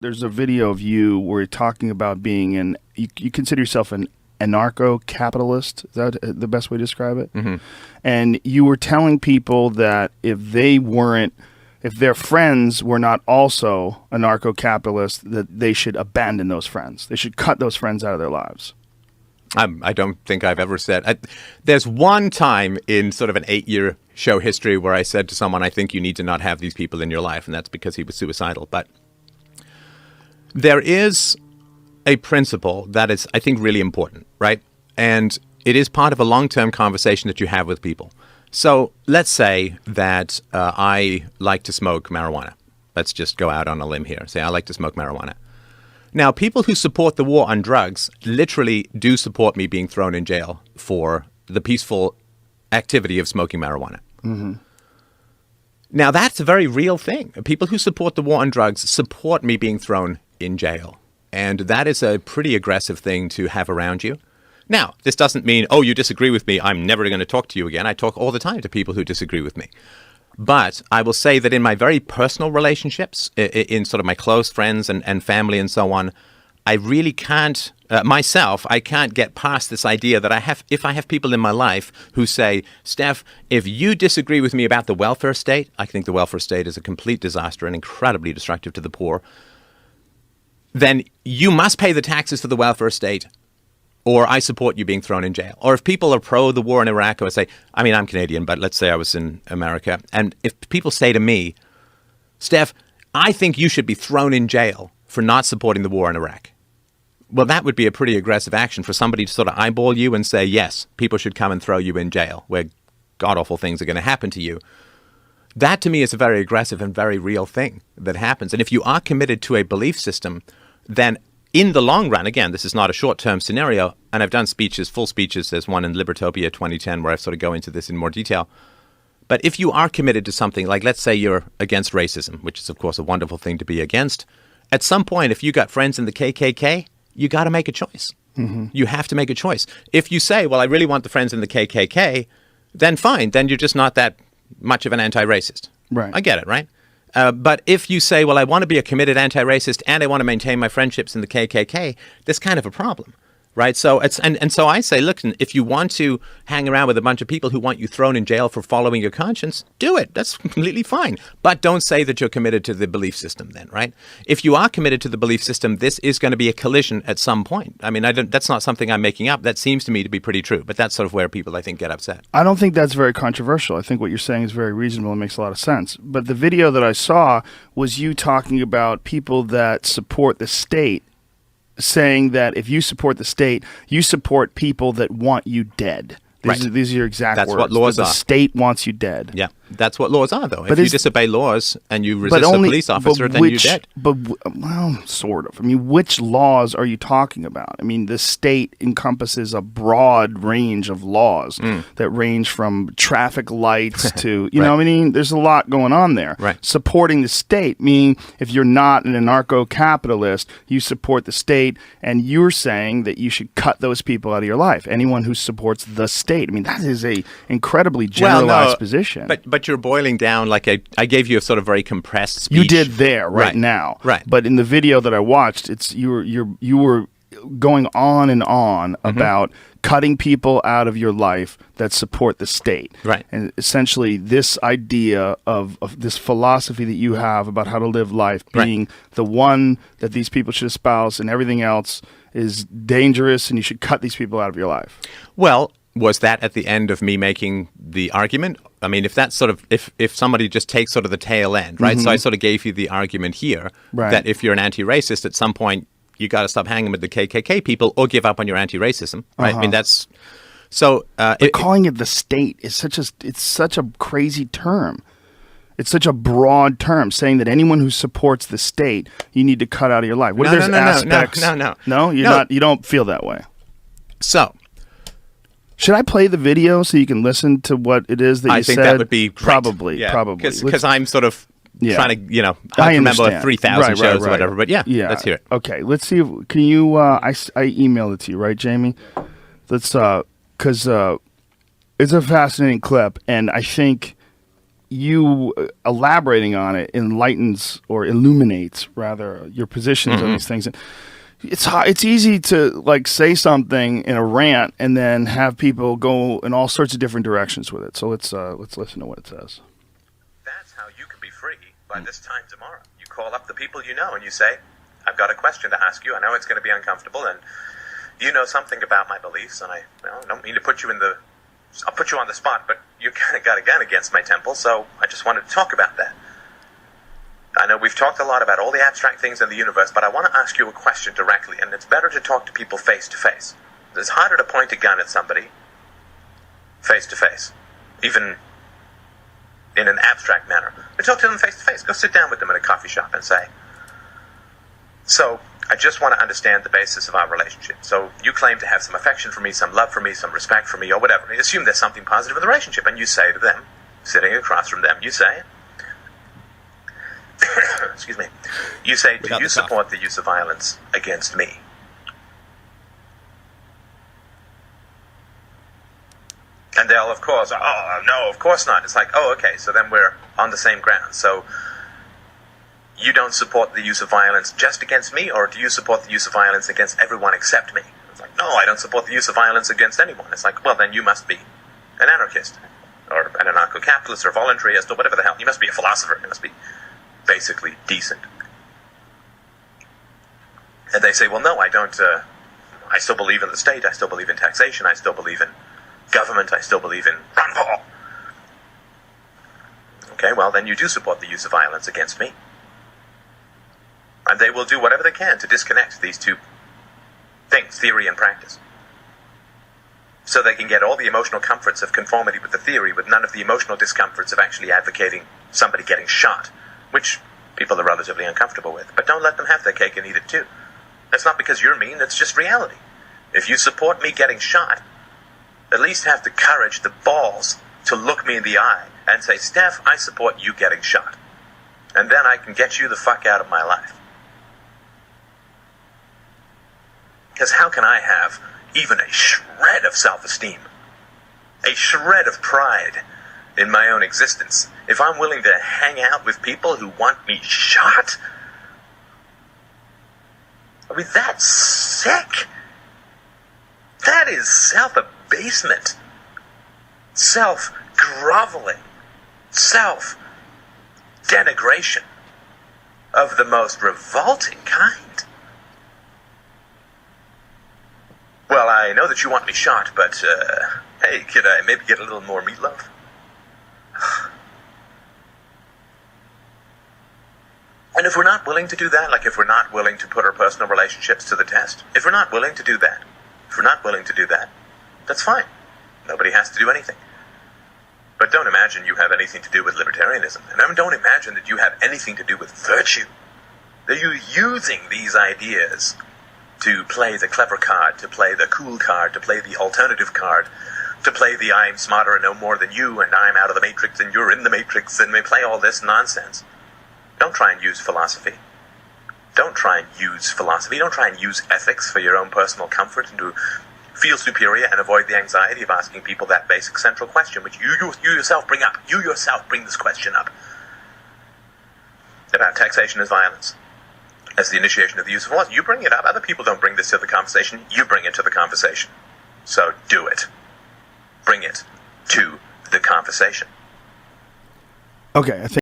There's a video of you where you're talking about being you consider yourself an anarcho-capitalist. Is that the best way to describe it? Mm-hmm. And you were telling people that if their friends were not also anarcho-capitalists, that they should abandon those friends. They should cut those friends out of their lives. I don't think I've ever said. There's one time in sort of an 8-year show history where I said to someone, I think you need to not have these people in your life, and that's because he was suicidal. But there is a principle that is, I think, really important, right? And it is part of a long-term conversation that you have with people. So let's say that I like to smoke marijuana. Let's just go out on a limb here. Say I like to smoke marijuana. Now, people who support the war on drugs literally do support me being thrown in jail for the peaceful activity of smoking marijuana. Mm-hmm. Now, that's a very real thing. People who support the war on drugs support me being thrown in jail. And that is a pretty aggressive thing to have around you. Now, this doesn't mean, oh, you disagree with me, I'm never going to talk to you again. I talk all the time to people who disagree with me. But I will say that in my very personal relationships, in sort of my close friends and family and so on, I really can't, I can't get past this idea that if I have people in my life who say, Steph, if you disagree with me about the welfare state, I think the welfare state is a complete disaster and incredibly destructive to the poor, then you must pay the taxes for the welfare state, or I support you being thrown in jail. Or if people are pro the war in Iraq, or say, I mean, I'm Canadian, but let's say I was in America, and if people say to me, Steph, I think you should be thrown in jail for not supporting the war in Iraq. Well, that would be a pretty aggressive action for somebody to sort of eyeball you and say, yes, people should come and throw you in jail, where god-awful things are going to happen to you. That, to me, is a very aggressive and very real thing that happens. And if you are committed to a belief system, then in the long run, again, this is not a short-term scenario, and I've done speeches, full speeches. There's one in Libertopia 2010 where I sort of go into this in more detail. But if you are committed to something, like let's say you're against racism, which is, of course, a wonderful thing to be against, at some point, if you got friends in the KKK, you got to make a choice. Mm-hmm. You have to make a choice. If you say, well, I really want the friends in the KKK, then fine. Then you're just not that much of an anti-racist. Right. I get it, right? But if you say, well, I want to be a committed anti-racist and I want to maintain my friendships in the KKK, that's kind of a problem, right? So so I say, look, if you want to hang around with a bunch of people who want you thrown in jail for following your conscience, do it. That's completely fine. But don't say that you're committed to the belief system then, right? If you are committed to the belief system, this is going to be a collision at some point. I mean, that's not something I'm making up. That seems to me to be pretty true. But that's sort of where people, I think, get upset. I don't think that's very controversial. I think what you're saying is very reasonable and makes a lot of sense. But the video that I saw was you talking about people that support the state, saying that if you support the state, you support people that want you dead. These are your exact words. That's what laws are. The state wants you dead. Yeah, that's what laws are, though. If you disobey laws and you resist a police officer, then you're dead. Well, sort of. I mean, which laws are you talking about? I mean, the state encompasses a broad range of laws that range from traffic lights to, you know, I mean, there's a lot going on there. Right. Supporting the state, meaning if you're not an anarcho-capitalist, you support the state, and you're saying that you should cut those people out of your life. Anyone who supports the state. I mean, that is a incredibly generalized position. But you're boiling down, like I gave you a sort of very compressed speech. You did there right now. Right. But in the video that I watched, you were going on and on about cutting people out of your life that support the state. Right. And essentially this idea of this philosophy that you have about how to live life being the one that these people should espouse and everything else is dangerous and you should cut these people out of your life. Well, was that at the end of me making the argument? I mean, if that's sort of, if somebody just takes sort of the tail end, right? So I sort of gave you the argument here that if you're an anti-racist, at some point you got to stop hanging with the KKK people or give up on your anti-racism, right? I mean, that's so. But calling it the state is such a crazy term. It's such a broad term, saying that anyone who supports the state, you need to cut out of your life. What are those aspects? No, you don't feel that way. So. Should I play the video so you can listen to what it is that you said? I think that would be great. Probably. Because I'm sort of trying to, you know, I remember 3,000 shows or whatever. But yeah, let's hear it. Okay, let's see. Can you? I emailed it to you, right, Jamie? Let's because it's a fascinating clip, and I think you elaborating on it enlightens or illuminates rather your positions on these things. It's easy to like say something in a rant and then have people go in all sorts of different directions with it. So let's listen to what it says. That's how you can be free by this time tomorrow. You call up the people you know and you say, I've got a question to ask you. I know it's going to be uncomfortable, and you know something about my beliefs, and I don't mean to put you I'll put you on the spot, but you kind of got a gun against my temple, so I just wanted to talk about that. I know we've talked a lot about all the abstract things in the universe, but I want to ask you a question directly, and it's better to talk to people face to face. It's harder to point a gun at somebody face to face, even in an abstract manner. But talk to them face to face. Go sit down with them in a coffee shop and say, so I just want to understand the basis of our relationship. So you claim to have some affection for me, some love for me, some respect for me, or whatever. You assume there's something positive in the relationship, and you say to them, sitting across from them, you say, excuse me, you say, do you support the use of violence against me? And they'll, of course, oh, no, of course not. It's like, oh, okay, so then we're on the same ground. So you don't support the use of violence just against me, or do you support the use of violence against everyone except me? It's like, no, I don't support the use of violence against anyone. It's like, well, then you must be an anarchist, or an anarcho-capitalist, or voluntarist, or whatever the hell. You must be a philosopher. You must be basically decent. And they say, well, no, I don't, I still believe in the state, I still believe in taxation, I still believe in government, I still believe in Ron Paul. Okay, well, then you do support the use of violence against me. And they will do whatever they can to disconnect these two things, theory and practice. So they can get all the emotional comforts of conformity with the theory with none of the emotional discomforts of actually advocating somebody getting shot, which people are relatively uncomfortable with. But don't let them have their cake and eat it too. That's not because you're mean, it's just reality. If you support me getting shot, at least have the courage, the balls, to look me in the eye and say, Steph, I support you getting shot. And then I can get you the fuck out of my life. Because how can I have even a shred of self-esteem, a shred of pride in my own existence, if I'm willing to hang out with people who want me shot? I mean, that's sick. That is self-abasement, self-groveling, self-denigration of the most revolting kind. Well, I know that you want me shot, but, hey, could I maybe get a little more meatloaf? And if we're not willing to do that, like if we're not willing to put our personal relationships to the test, if we're not willing to do that, that's fine. Nobody has to do anything. But don't imagine you have anything to do with libertarianism. And don't imagine that you have anything to do with virtue. That you're using these ideas to play the clever card, to play the cool card, to play the alternative card, to play the I'm smarter and know more than you, and I'm out of the matrix and you're in the matrix, and we play all this nonsense. Don't try and use philosophy. Don't try and use philosophy. Don't try and use ethics for your own personal comfort and to feel superior and avoid the anxiety of asking people that basic central question, which you yourself bring up. You yourself bring this question up about taxation as violence, as the initiation of the use of force. You bring it up. Other people don't bring this to the conversation. You bring it to the conversation. So do it. Bring it to the conversation. Okay, I think